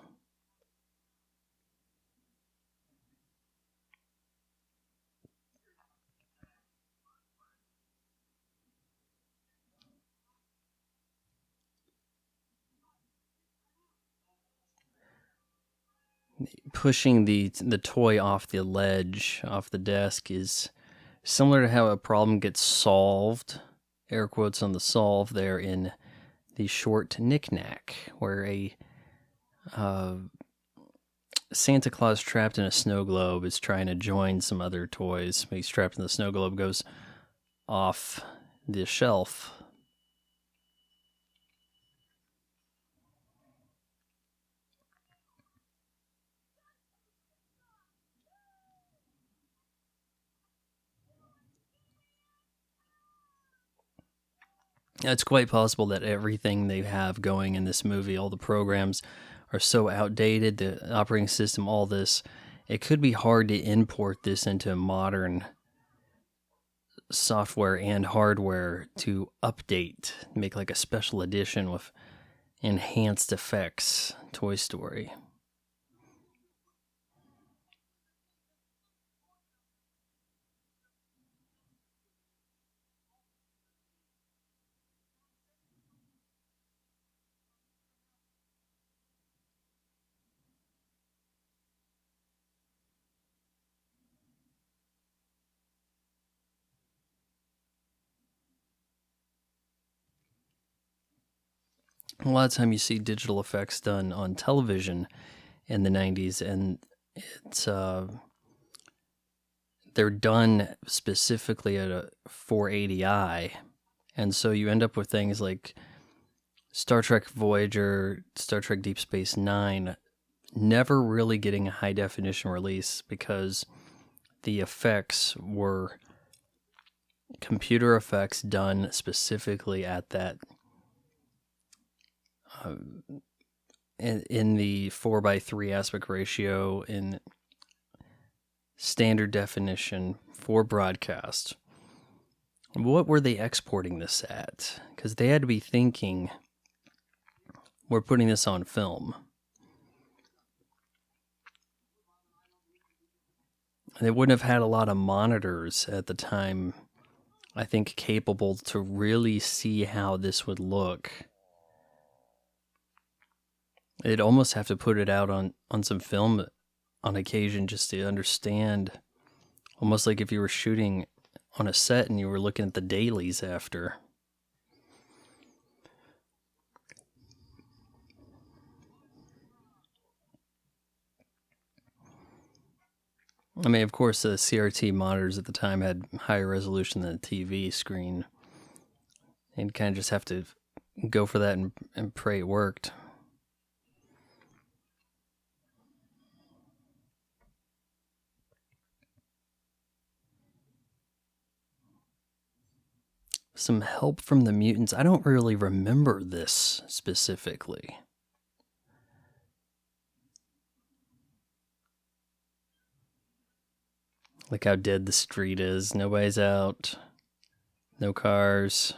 Pushing the toy off the ledge, off the desk, is similar to how a problem gets solved, air quotes on the solve there, in the short Knick-Knack, where a Santa Claus trapped in a snow globe is trying to join some other toys. He's trapped in the snow globe, goes off the shelf. It's quite possible that everything they have going in this movie, all the programs, are so outdated, the operating system, all this, it could be hard to import this into modern software and hardware to update, make like a special edition with enhanced effects, Toy Story. A lot of time you see digital effects done on television in the 90s, and it's they're done specifically at a 480i, and so you end up with things like Star Trek Voyager, Star Trek Deep Space Nine, never really getting a high definition release because the effects were computer effects done specifically at that in the 4:3 aspect ratio, in standard definition for broadcast. What were they exporting this at? Because they had to be thinking, we're putting this on film. They wouldn't have had a lot of monitors at the time, I think, capable to really see how this would look. They'd almost have to put it out on some film on occasion just to understand, almost like if you were shooting on a set and you were looking at the dailies after. I mean, of course, the CRT monitors at the time had higher resolution than the TV screen. And kind of just have to go for that and pray it worked. some help from the mutants. I don't really remember this specifically. Look how dead the street is. Nobody's out. No cars.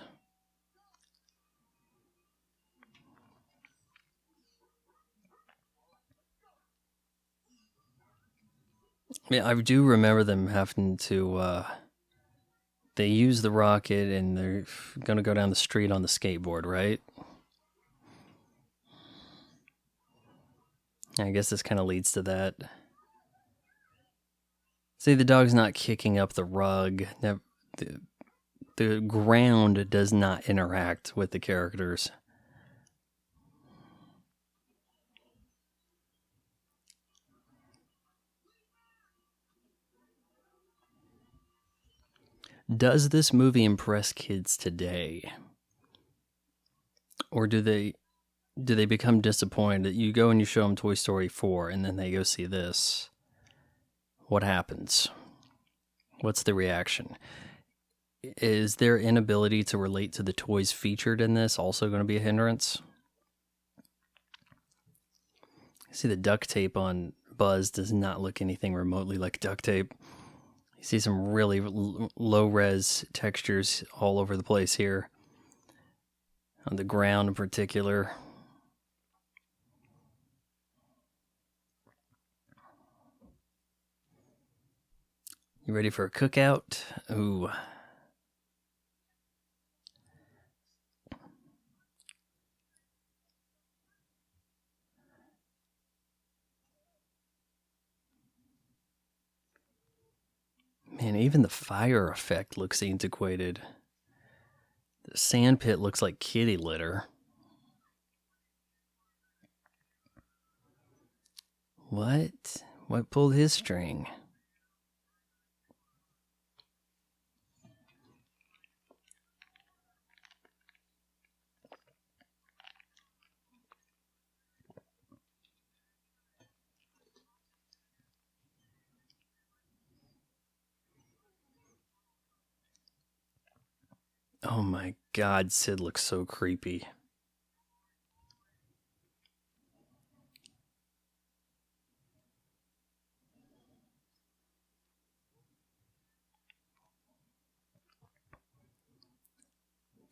Yeah, I do remember them having to, they use the rocket and they're gonna go down the street on the skateboard, right? I guess this kind of leads to that. See, the dog's not kicking up the rug. The ground does not interact with the characters. Does this movie impress kids today? Or do they become disappointed? You go and you show them Toy Story 4 and then they go see this. What happens? What's the reaction? Is their inability to relate to the toys featured in this also going to be a hindrance? See, the duct tape on Buzz does not look anything remotely like duct tape. You see some really low-res textures all over the place here. On the ground in particular. You ready for a cookout? Ooh. Man, even the fire effect looks antiquated. The sand pit looks like kitty litter. What? What pulled his string? Oh my god, Sid looks so creepy.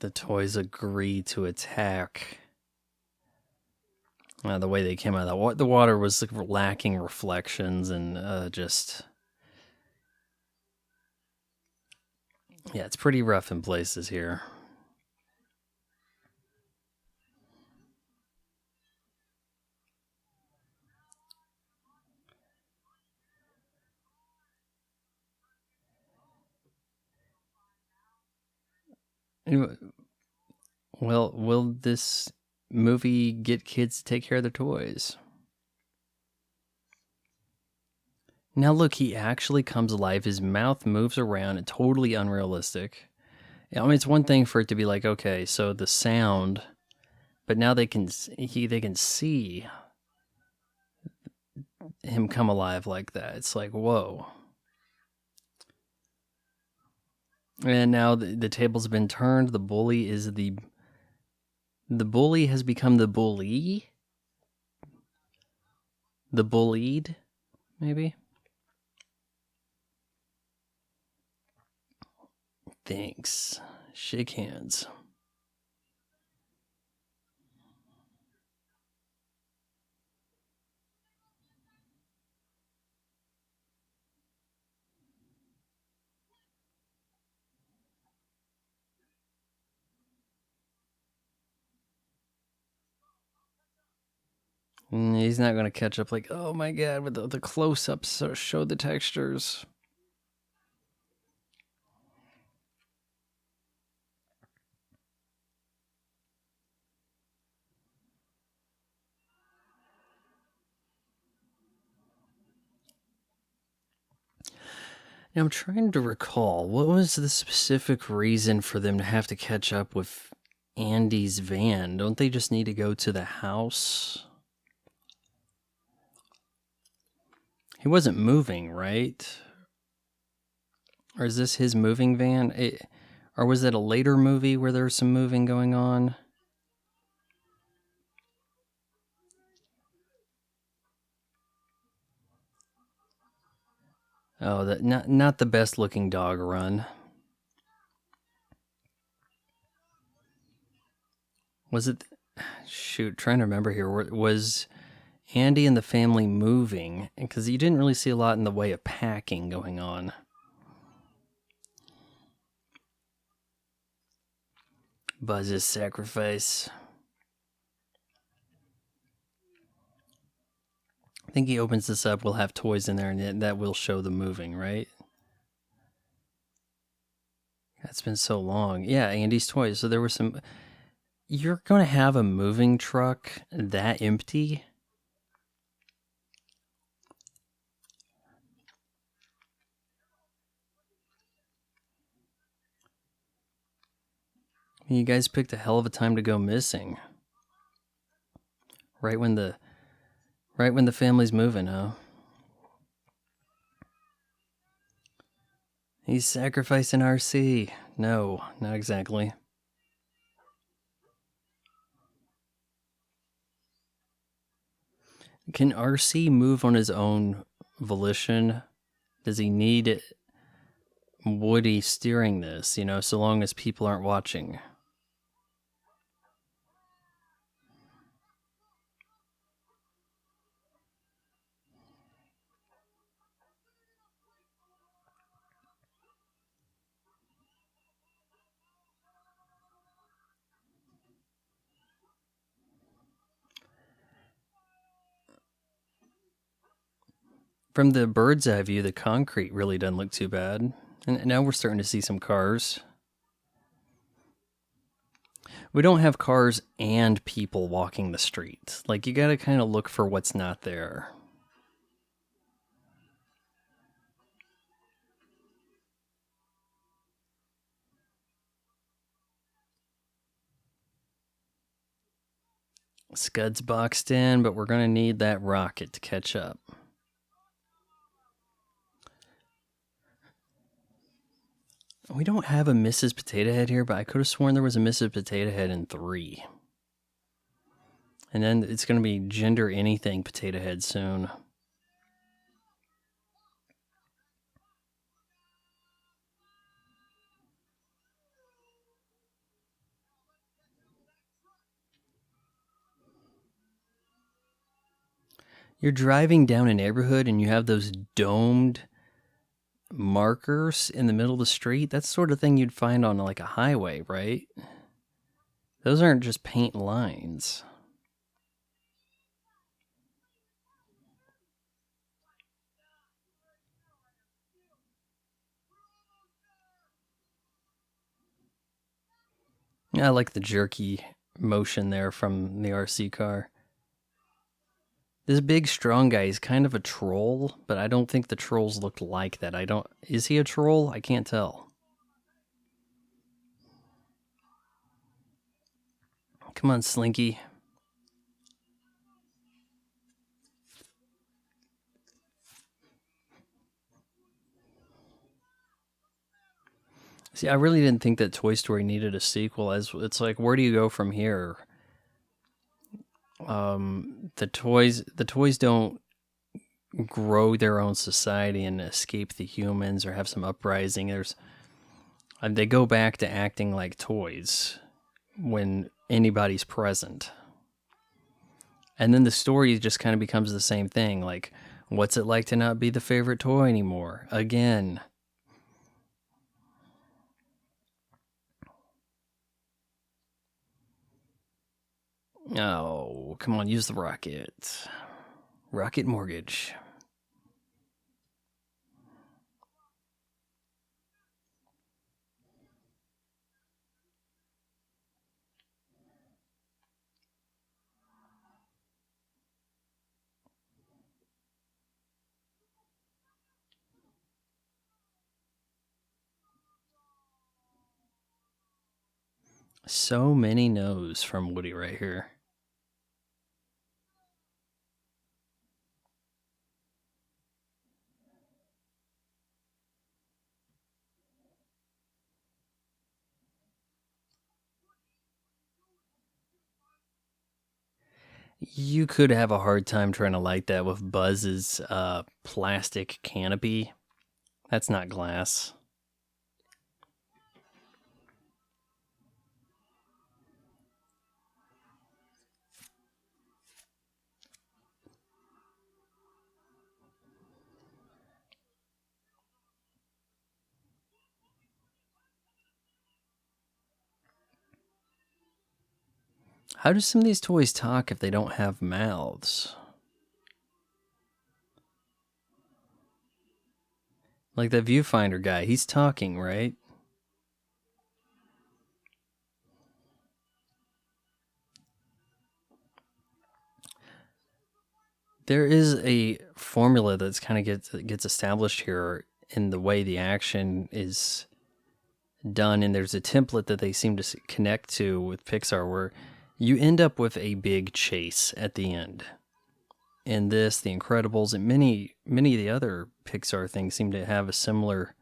The toys agree to attack. The way they came out of the water was lacking reflections and just... Yeah, it's pretty rough in places here. Well, will this movie get kids to take care of their toys? Now look, he actually comes alive. His mouth moves around. It's totally unrealistic. I mean, it's one thing for it to be like, okay, so the sound, but now they can see him come alive like that. It's like, whoa. And now the tables have been turned. The bully is the bully has become the bully. The bullied, maybe. Thanks. Shake hands. He's not going to catch up like, oh my god, with the close-ups show the textures. Now, I'm trying to recall, what was the specific reason for them to have to catch up with Andy's van? Don't they just need to go to the house? He wasn't moving, right? Or is this his moving van? Or was it a later movie where there was some moving going on? Oh, that not the best looking dog run. Was it? Shoot, trying to remember here. Was Andy and the family moving? Because you didn't really see a lot in the way of packing going on. Buzz's sacrifice. I think he opens this up. We'll have toys in there, and that will show the moving, right? That's been so long. Yeah, Andy's toys. So there was some. You're going to have a moving truck that empty? You guys picked a hell of a time to go missing. Right when the family's moving, huh? He's sacrificing RC. No, not exactly. Can RC move on his own volition? Does he need Woody steering this, so long as people aren't watching? From the bird's eye view, the concrete really doesn't look too bad. And now we're starting to see some cars. We don't have cars and people walking the street. Like, you gotta kind of look for what's not there. Scud's boxed in, but we're gonna need that rocket to catch up. We don't have a Mrs. Potato Head here, but I could have sworn there was a Mrs. Potato Head in 3. And then it's going to be gender anything Potato Head soon. You're driving down a neighborhood and you have those domed markers in the middle of the street. That's the sort of thing you'd find on like a highway, right? Those aren't just paint lines. I like the jerky motion there from the RC car. This big strong guy is kind of a troll, but I don't think the trolls look like that. Is he a troll? I can't tell. Come on, Slinky. See, I really didn't think that Toy Story needed a sequel. As it's like, where do you go from here? The toys don't grow their own society and escape the humans or have some uprising. They go back to acting like toys when anybody's present. And then the story just kind of becomes the same thing. Like, what's it like to not be the favorite toy anymore? Again. Oh, come on, use the rocket. Rocket mortgage. So many no's from Woody right here. You could have a hard time trying to light that with Buzz's plastic canopy. That's not glass. How do some of these toys talk if they don't have mouths? Like the viewfinder guy, he's talking, right? There is a formula that's kind of gets established here in the way the action is done, and there's a template that they seem to connect to with Pixar where you end up with a big chase at the end. In this, The Incredibles, and many of the other Pixar things seem to have a similar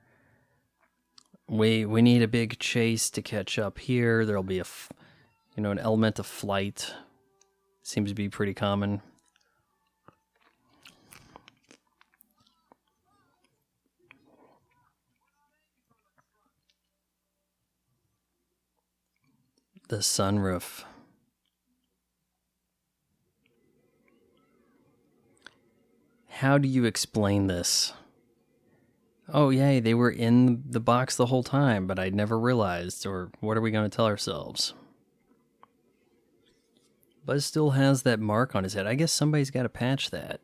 way. We need a big chase to catch up here. There'll be an element of flight. Seems to be pretty common. The sunroof. How do you explain this? Oh, yay, they were in the box the whole time, but I'd never realized. Or what are we going to tell ourselves? Buzz still has that mark on his head. I guess somebody's got to patch that.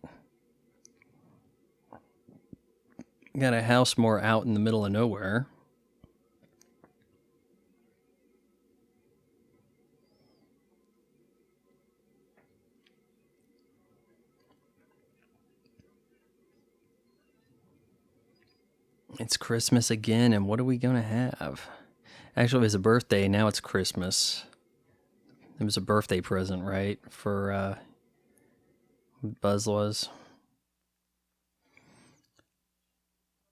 Got a house more out in the middle of nowhere. It's Christmas again, and what are we going to have? Actually, it was a birthday, now it's Christmas. It was a birthday present, right? For Buzz was.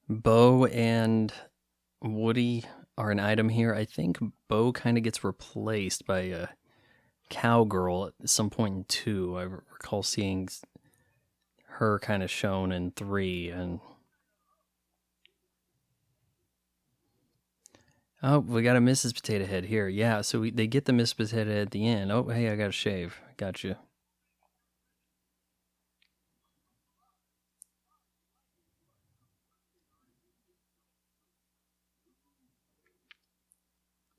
Bo and Woody are an item here. I think Bo kind of gets replaced by a cowgirl at some point in 2. I recall seeing her kind of shown in 3, and oh, we got a Mrs. Potato Head here. Yeah, so they get the Mrs. Potato Head at the end. Oh, hey, I got to shave. Got you.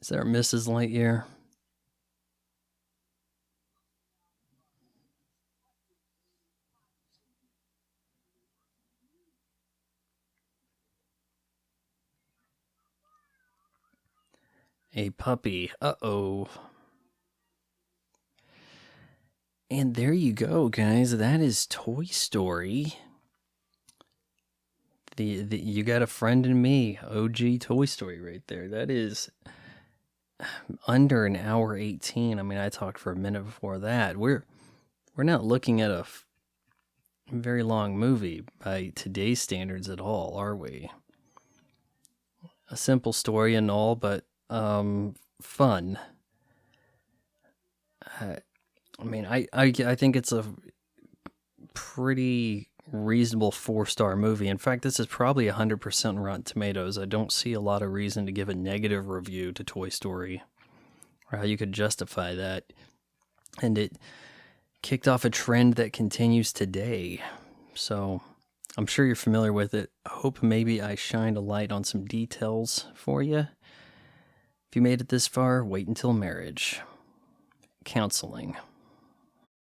Is there Mrs. Lightyear? A puppy. Uh-oh. And there you go, guys. That is Toy Story. The You Got a Friend in Me, OG Toy Story right there. That is under an hour 18. I mean, I talked for a minute before that. We're not looking at a very long movie by today's standards at all, are we? A simple story and all, but fun. I mean, I think it's a pretty reasonable 4-star movie. In fact, this is probably 100% Rotten Tomatoes. I don't see a lot of reason to give a negative review to Toy Story, or how you could justify that. And it kicked off a trend that continues today. So I'm sure you're familiar with it. I hope maybe I shined a light on some details for you. If you made it this far, wait until marriage. Counseling.